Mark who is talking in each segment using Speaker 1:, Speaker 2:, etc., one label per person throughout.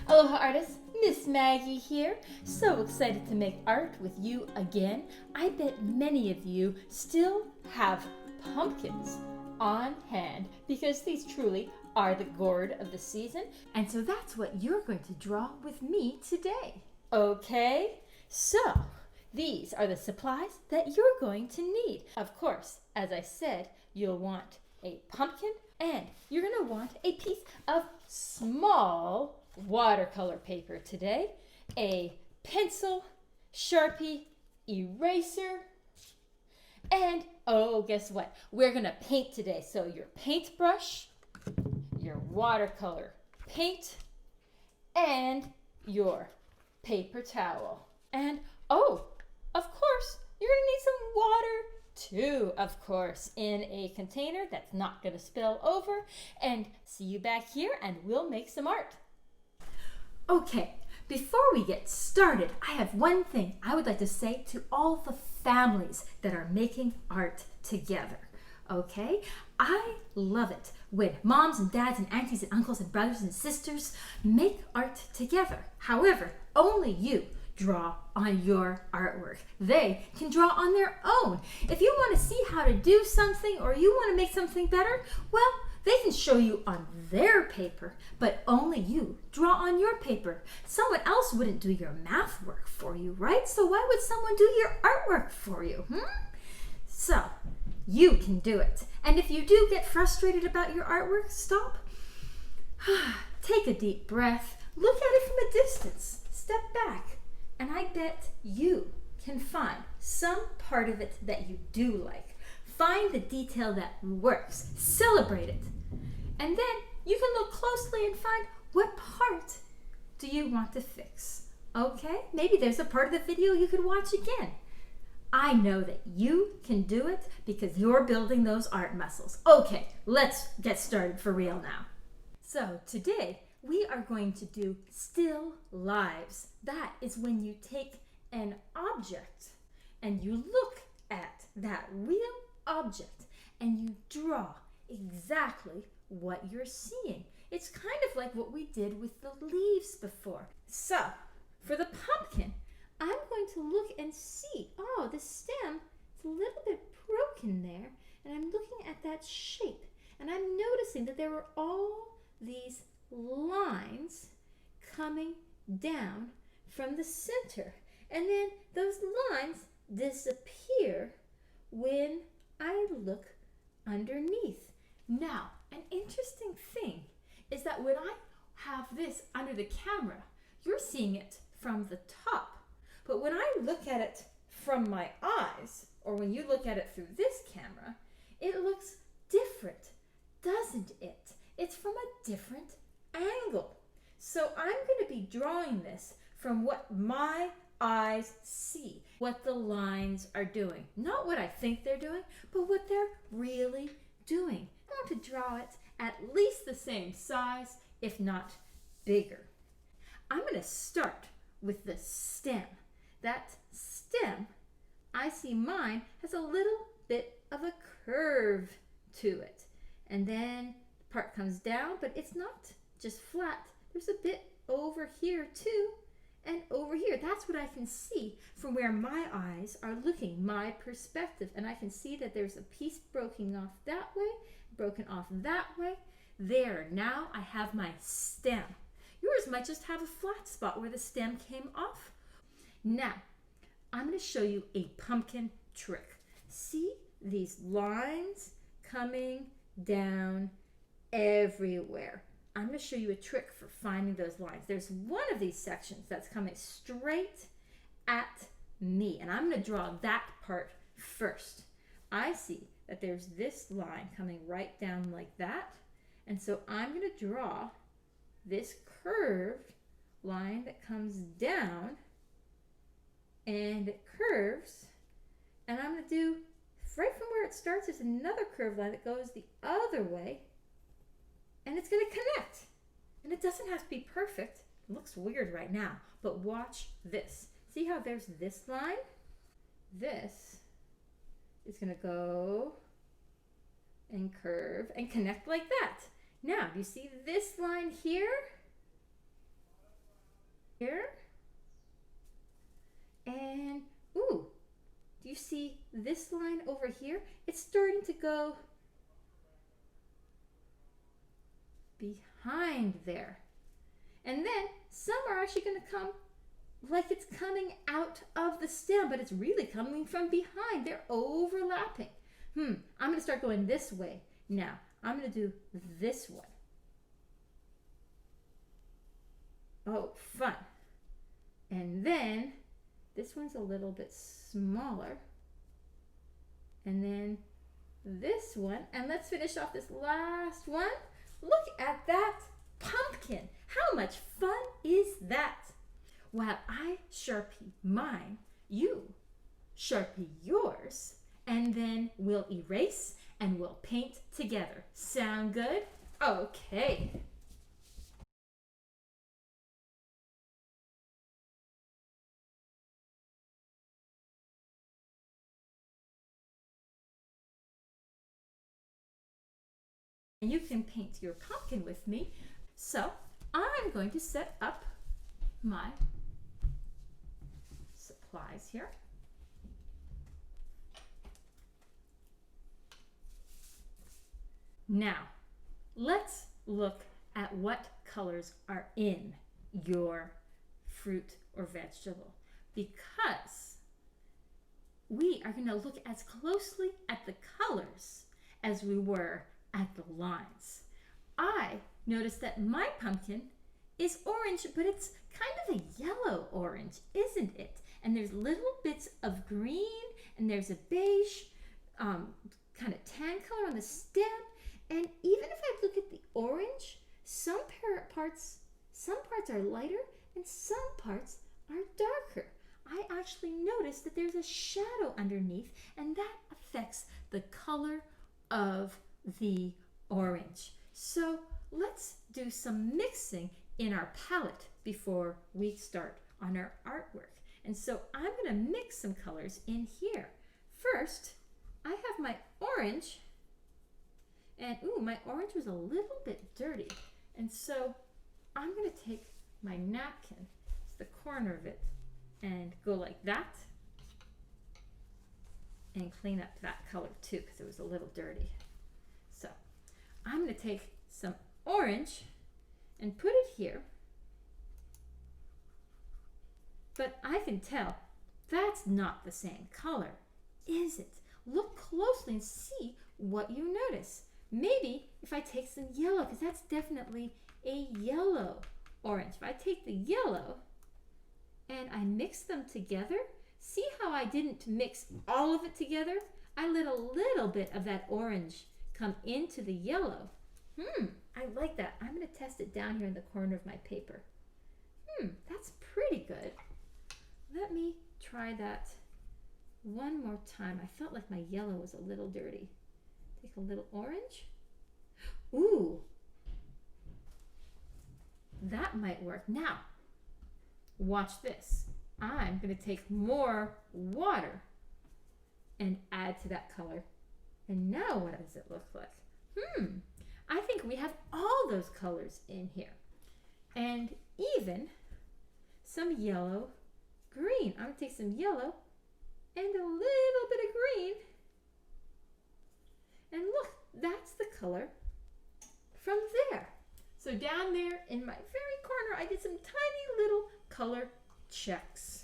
Speaker 1: Aloha artists, Miss Maggie here. So excited to make art with you again. I bet many of you still have pumpkins on hand because these truly are the gourd of the season. And so that's what you're going to draw with me today. Okay, so these are the supplies that you're going to need. Of course, as I said, you'll want a pumpkin and you're going to want a piece of small watercolor paper today, a pencil, Sharpie, eraser, and oh, guess what? We're going to paint today. So your paintbrush, your watercolor paint, and your paper towel. And oh, of course, you're going to need some water too, of course, in a container that's not going to spill over. And see you back here and we'll make some art. Okay, before we get started, I have one thing I would like to say to all the families that are making art together. Okay, I love it when moms and dads and aunties and uncles and brothers and sisters make art together. However, only you draw on your artwork. They can draw on their own. If you want to see how to do something or you want to make something better, well, they can show you on their paper, but only you draw on your paper. Someone else wouldn't do your math work for you, right? So why would someone do your artwork for you? So you can do it. And if you do get frustrated about your artwork, stop. Take a deep breath. Look at it from a distance. Step back. And I bet you can find some part of it that you do like. Find the detail that works. Celebrate it. And then you can look closely and find what part do you want to fix. Okay? Maybe there's a part of the video you could watch again. I know that you can do it because you're building those art muscles. Okay, let's get started for real now. So today we are going to do still lives. That is when you take an object and you look at that real object and you draw exactly what you're seeing. It's kind of like what we did with the leaves before. So for the pumpkin, I'm going to look and see, oh, the stem is a little bit broken there, and I'm looking at that shape, and I'm noticing that there were all these lines coming down from the center, and then those lines disappear when I look underneath. Now, an interesting thing is that when I have this under the camera, you're seeing it from the top. But when I look at it from my eyes, or when you look at it through this camera, it looks different, doesn't it? It's from a different angle. So I'm going to be drawing this from what my eyes see, what the lines are doing. Not what I think they're doing, but what they're really doing. I want to draw it at least the same size, if not bigger. I'm going to start with the stem. That stem, I see mine has a little bit of a curve to it. And then the part comes down, but it's not just flat. There's a bit over here too, and over here. That's what I can see from where my eyes are looking, my perspective. And I can see that there's a piece broken off that way, broken off that way. There, now I have my stem. Yours might just have a flat spot where the stem came off. Now, I'm going to show you a pumpkin trick. See these lines coming down everywhere. I'm going to show you a trick for finding those lines. There's one of these sections that's coming straight at me, and I'm going to draw that part first. I see that there's this line coming right down like that, and so I'm going to draw this curved line that comes down, and it curves, and I'm going to do, right from where it starts, there's another curved line that goes the other way, and it's going to connect. And it doesn't have to be perfect. It looks weird right now, but watch this. See how there's this line? This is going to go and curve and connect like that. Now, do you see this line here? Here. And, ooh, do you see this line over here? It's starting to go behind there. And then some are actually going to come like it's coming out of the stem, but it's really coming from behind. They're overlapping. I'm going to start going this way. Now, I'm going to do this one. Oh, fun. And then this one's a little bit smaller. And then this one. And let's finish off this last one. Look at that pumpkin. How much fun is that? While I Sharpie mine, you Sharpie yours, and then we'll erase and we'll paint together. Sound good? Okay. And you can paint your pumpkin with me. So I'm going to set up my supplies here. Now, let's look at what colors are in your fruit or vegetable, because we are going to look as closely at the colors as we were at the lines. I noticed that my pumpkin is orange, but it's kind of a yellow orange, isn't it? And there's little bits of green, and there's a beige kind of tan color on the stem. And even if I look at the orange, some parts are lighter and some parts are darker. I actually noticed that there's a shadow underneath, and that affects the color of the orange. So let's do some mixing in our palette before we start on our artwork. And so I'm going to mix some colors in here. First, I have my orange, and ooh, my orange was a little bit dirty. And so I'm going to take my napkin, it's the corner of it, and go like that and clean up that color too, because it was a little dirty. So I'm going to take some orange and put it here, but I can tell that's not the same color, is it? Look closely and see what you notice. Maybe if I take some yellow, because that's definitely a yellow orange. If I take the yellow and I mix them together, see how I didn't mix all of it together? I let a little bit of that orange come into the yellow. I like that. I'm going to test it down here in the corner of my paper. That's pretty good. Let me try that one more time. I felt like my yellow was a little dirty. Take a little orange. Ooh, that might work. Now, watch this. I'm going to take more water and add to that color. And now what does it look like? I think we have all those colors in here. And even some yellow, green. I'm going to take some yellow and a little bit of green. And look, that's the color from there. So down there in my very corner, I did some tiny little color checks.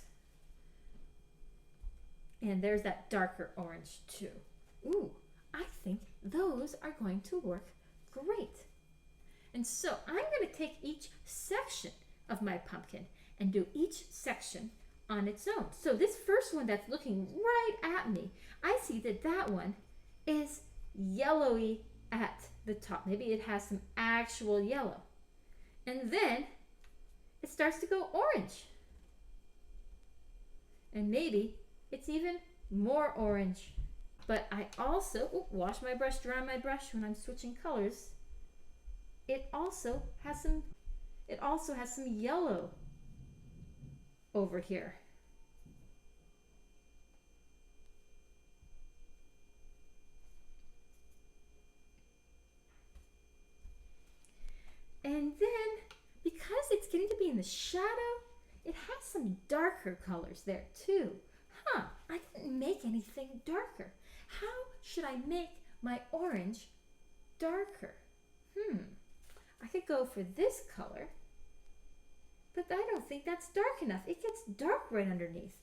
Speaker 1: And there's that darker orange too. Ooh, I think those are going to work great. And so I'm going to take each section of my pumpkin and do each section on its own. So this first one that's looking right at me, I see that that one is yellowy at the top. Maybe it has some actual yellow. And then it starts to go orange. And maybe it's even more orange. But I also wash my brush, dry my brush when I'm switching colors. It also has some yellow over here. And then, because it's getting to be in the shadow, it has some darker colors there too. Huh, I didn't make anything darker. How should I make my orange darker? I could go for this color, but I don't think that's dark enough. It gets dark right underneath.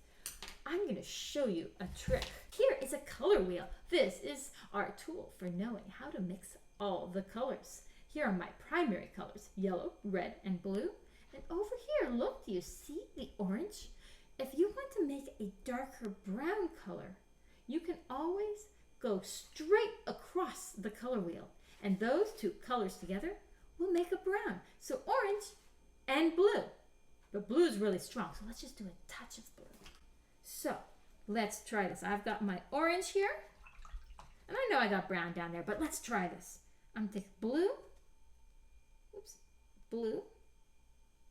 Speaker 1: I'm going to show you a trick. Here is a color wheel. This is our tool for knowing how to mix all the colors. Here are my primary colors, yellow, red, and blue. And over here, look, do you see the orange? If you want to make a darker brown color, you can always go straight across the color wheel. And those two colors together will make a brown. So orange and blue. But blue is really strong, so let's just do a touch of blue. So let's try this. I've got my orange here. And I know I got brown down there, but let's try this. I'm going to take blue. Oops. Blue.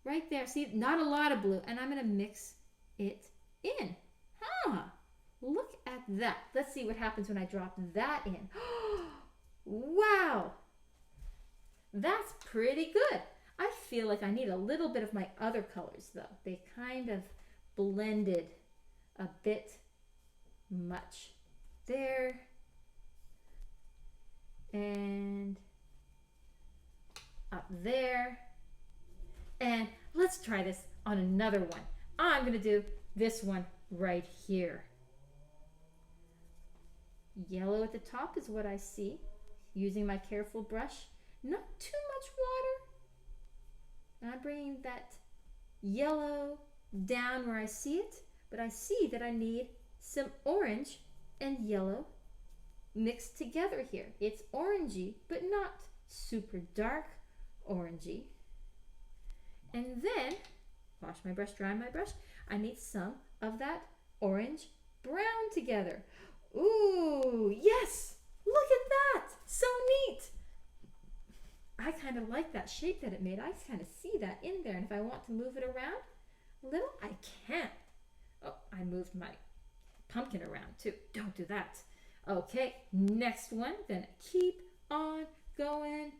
Speaker 1: Right there. See, not a lot of blue. And I'm going to mix it in. Look at that. Let's see what happens when I drop that in. Wow. That's pretty good. I feel like I need a little bit of my other colors, though. They kind of blended a bit much. There. And up there. And let's try this on another one. I'm going to do this one right here. Yellow at the top is what I see. Using my careful brush. Not too much water. And I'm bringing that yellow down where I see it. But I see that I need some orange and yellow mixed together here. It's orangey, but not super dark orangey. And then, wash my brush, dry my brush, I need some of that orange brown together. Ooh, yes! Look at that! So neat! I kind of like that shape that it made. I kind of see that in there. And if I want to move it around a little, I can. Oh, I moved my pumpkin around too. Don't do that. Okay, next one. Then keep on going.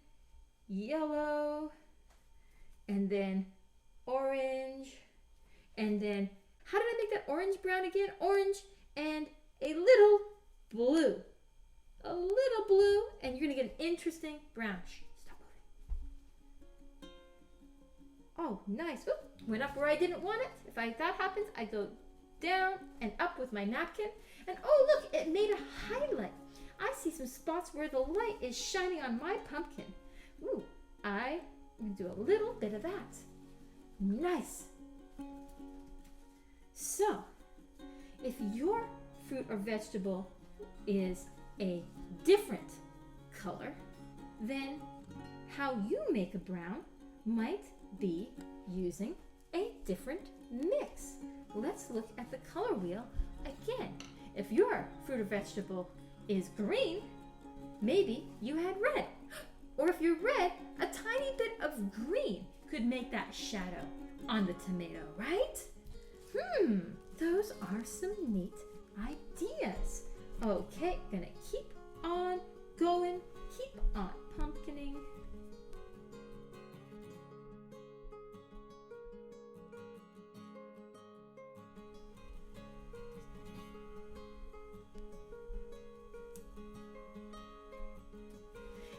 Speaker 1: Yellow. And then orange. And then, how did I make that orange brown again? Orange and a little blue. A little blue. And you're going to get an interesting brown. Shh, stop moving. Oh, nice. Oop, went up where I didn't want it. If that happens, I go down and up with my napkin. And oh, look, it made a highlight. I see some spots where the light is shining on my pumpkin. Ooh, I'm going to do a little bit of that. Nice. So, if your fruit or vegetable is a different color, then how you make a brown might be using a different mix. Let's look at the color wheel again. If your fruit or vegetable is green, maybe you had red. Or if you're red, a tiny bit of green could make that shadow on the tomato, right? Those are some neat ideas. Okay, gonna keep on going, keep on pumpkining.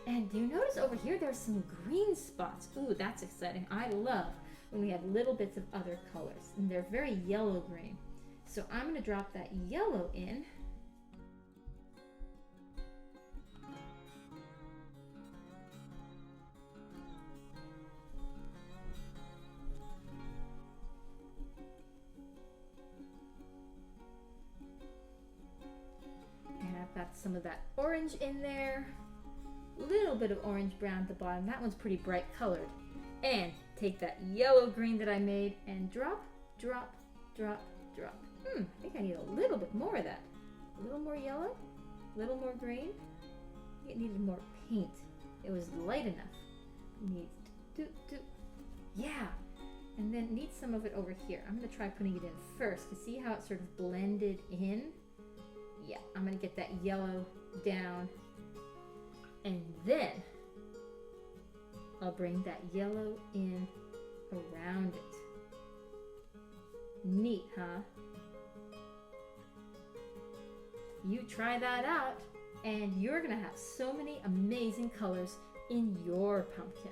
Speaker 1: And do you notice over here there's some green spots? Ooh, that's exciting. I love when we have little bits of other colors. And they're very yellow-green. So I'm going to drop that yellow in. And I've got some of that orange in there. Little bit of orange brown at the bottom. That one's pretty bright colored. And take that yellow green that I made and drop, drop, drop, drop. I think I need a little bit more of that. A little more yellow, a little more green. I think it needed more paint. It was light enough. Yeah. And then need some of it over here. I'm going to try putting it in first to see how it sort of blended in. Yeah, I'm going to get that yellow down. And then I'll bring that yellow in around it. Neat, huh? You try that out, and you're gonna have so many amazing colors in your pumpkin.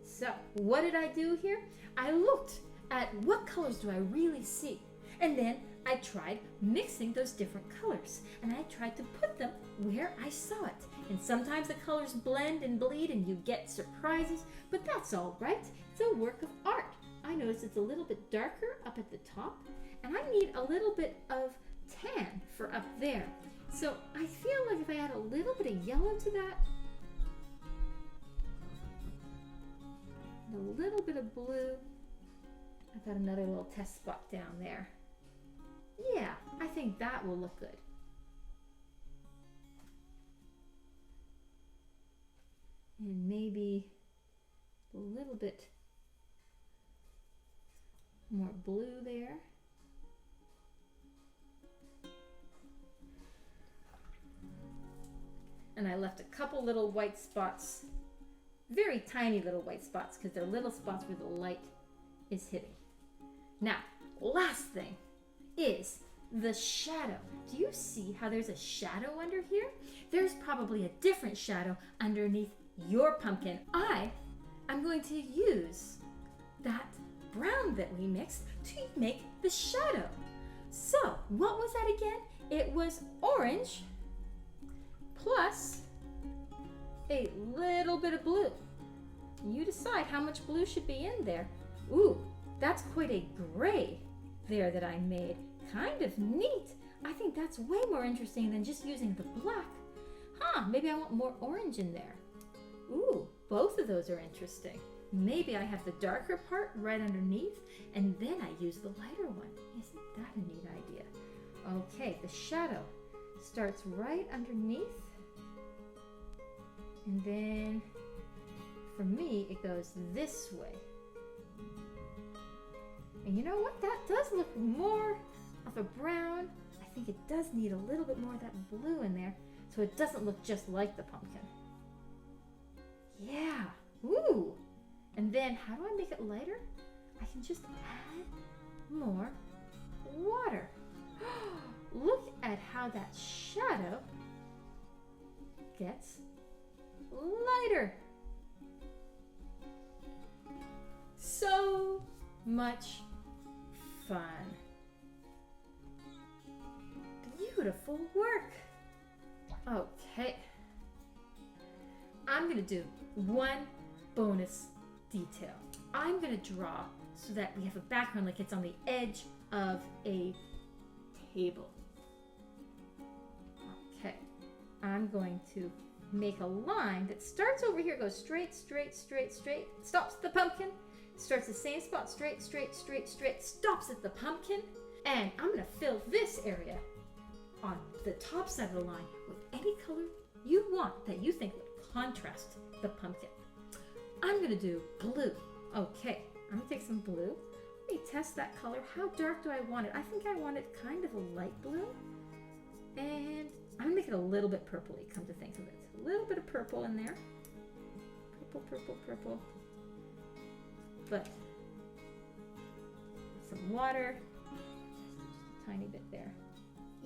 Speaker 1: So, what did I do here? I looked at what colors do I really see, and then I tried mixing those different colors, and I tried to put them where I saw it. And sometimes the colors blend and bleed and you get surprises, but that's all right. It's a work of art. I notice it's a little bit darker up at the top, and I need a little bit of tan for up there. So I feel like if I add a little bit of yellow to that, and a little bit of blue, I've got another little test spot down there. Yeah, I think that will look good. And maybe a little bit more blue there. And I left a couple little white spots, very tiny little white spots, because they're little spots where the light is hitting. Now, last thing is the shadow. Do you see how there's a shadow under here? There's probably a different shadow underneath your pumpkin. I'm going to use that brown that we mixed to make the shadow. So, what was that again? It was orange plus a little bit of blue. You decide how much blue should be in there. Ooh, that's quite a gray there that I made. Kind of neat. I think that's way more interesting than just using the black. Maybe I want more orange in there. Ooh, both of those are interesting. Maybe I have the darker part right underneath, and then I use the lighter one. Isn't that a neat idea? Okay, the shadow starts right underneath, and then for me, it goes this way. And you know what? That does look more of a brown. I think it does need a little bit more of that blue in there, so it doesn't look just like the pumpkin. Yeah, ooh. And then how do I make it lighter? I can just add more water. Look at how that shadow gets lighter. So much fun. Beautiful work. Okay. I'm gonna do one bonus detail. I'm gonna draw so that we have a background like it's on the edge of a table. Okay, I'm going to make a line that starts over here, goes straight, straight, straight, straight, stops at the pumpkin, starts the same spot, straight, straight, straight, straight, stops at the pumpkin, and I'm gonna fill this area on the top side of the line with any color you want that you think would contrast the pumpkin. I'm gonna do blue. Okay, I'm gonna take some blue. Let me test that color. How dark do I want it? I think I want it kind of a light blue. And I'm gonna make it a little bit purpley, come to think of it. A little bit of purple in there. Purple, purple, purple. But some water. Just a tiny bit there.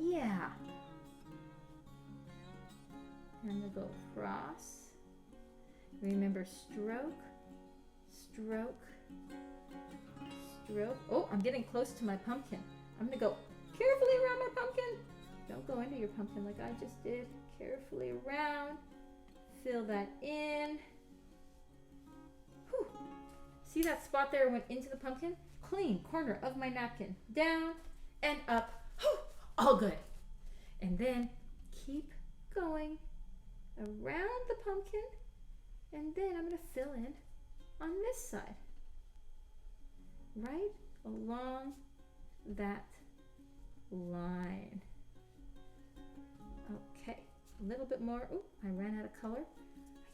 Speaker 1: Yeah. And I'm gonna go across. Remember, stroke, stroke, stroke. Oh, I'm getting close to my pumpkin. I'm gonna go carefully around my pumpkin. Don't go into your pumpkin like I just did. Carefully around. Fill that in. Whew. See that spot there went into the pumpkin? Clean corner of my napkin. Down and up. Whew. All good. And then keep going around the pumpkin. And then I'm going to fill in on this side, right along that line. Okay, a little bit more. Oh, I ran out of color.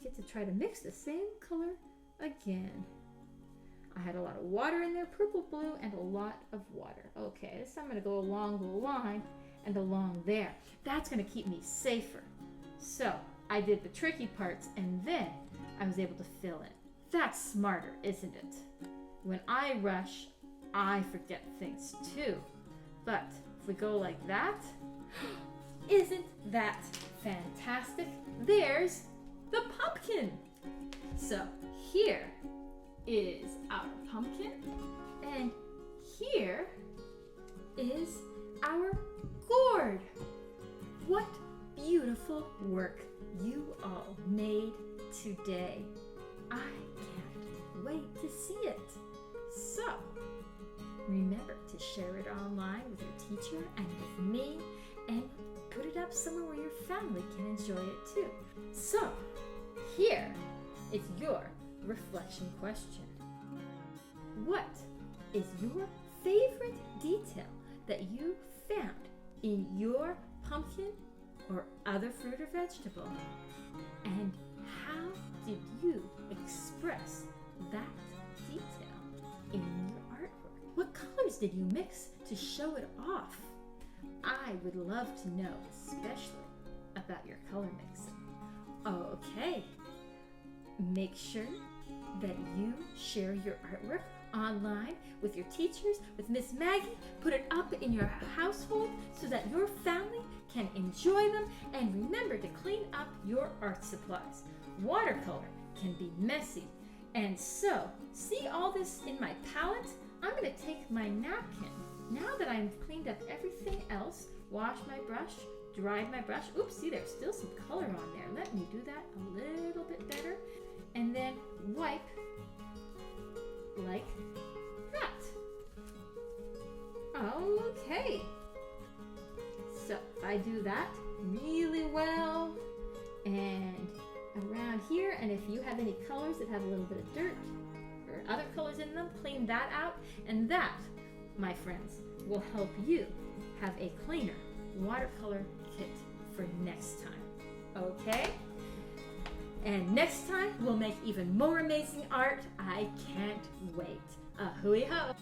Speaker 1: I get to try to mix the same color again. I had a lot of water in there, purple, blue, and a lot of water. Okay, this time I'm going to go along the line and along there. That's going to keep me safer. So I did the tricky parts, and then I was able to fill in. That's smarter, isn't it? when I rush, I forget things too. But if we go like that, isn't that fantastic? There's the pumpkin. So here is our pumpkin, and here is our gourd. What beautiful work you all made today. I can't wait to see it. So, remember to share it online with your teacher and with me, and put it up somewhere where your family can enjoy it too. So, here is your reflection question. What is your favorite detail that you found in your pumpkin or other fruit or vegetable? And how did you express that detail in your artwork? What colors did you mix to show it off? I would love to know, especially about your color mixing. Okay, make sure that you share your artwork online with your teachers, with Miss Maggie. Put it up in your household so that your family can enjoy them. And remember to clean up your art supplies. Watercolor can be messy. And so, see all this in my palette? I'm going to take my napkin. Now that I've cleaned up everything else, washed my brush, dried my brush. Oops, see, there's still some color on there. Let me do that a little bit better. And then wipe like that. Okay. So I do that really well, and around here, and if you have any colors that have a little bit of dirt or other colors in them, clean that out, and that, my friends, will help you have a cleaner watercolor kit for next time. Okay? And next time, we'll make even more amazing art. I can't wait. Hui ho!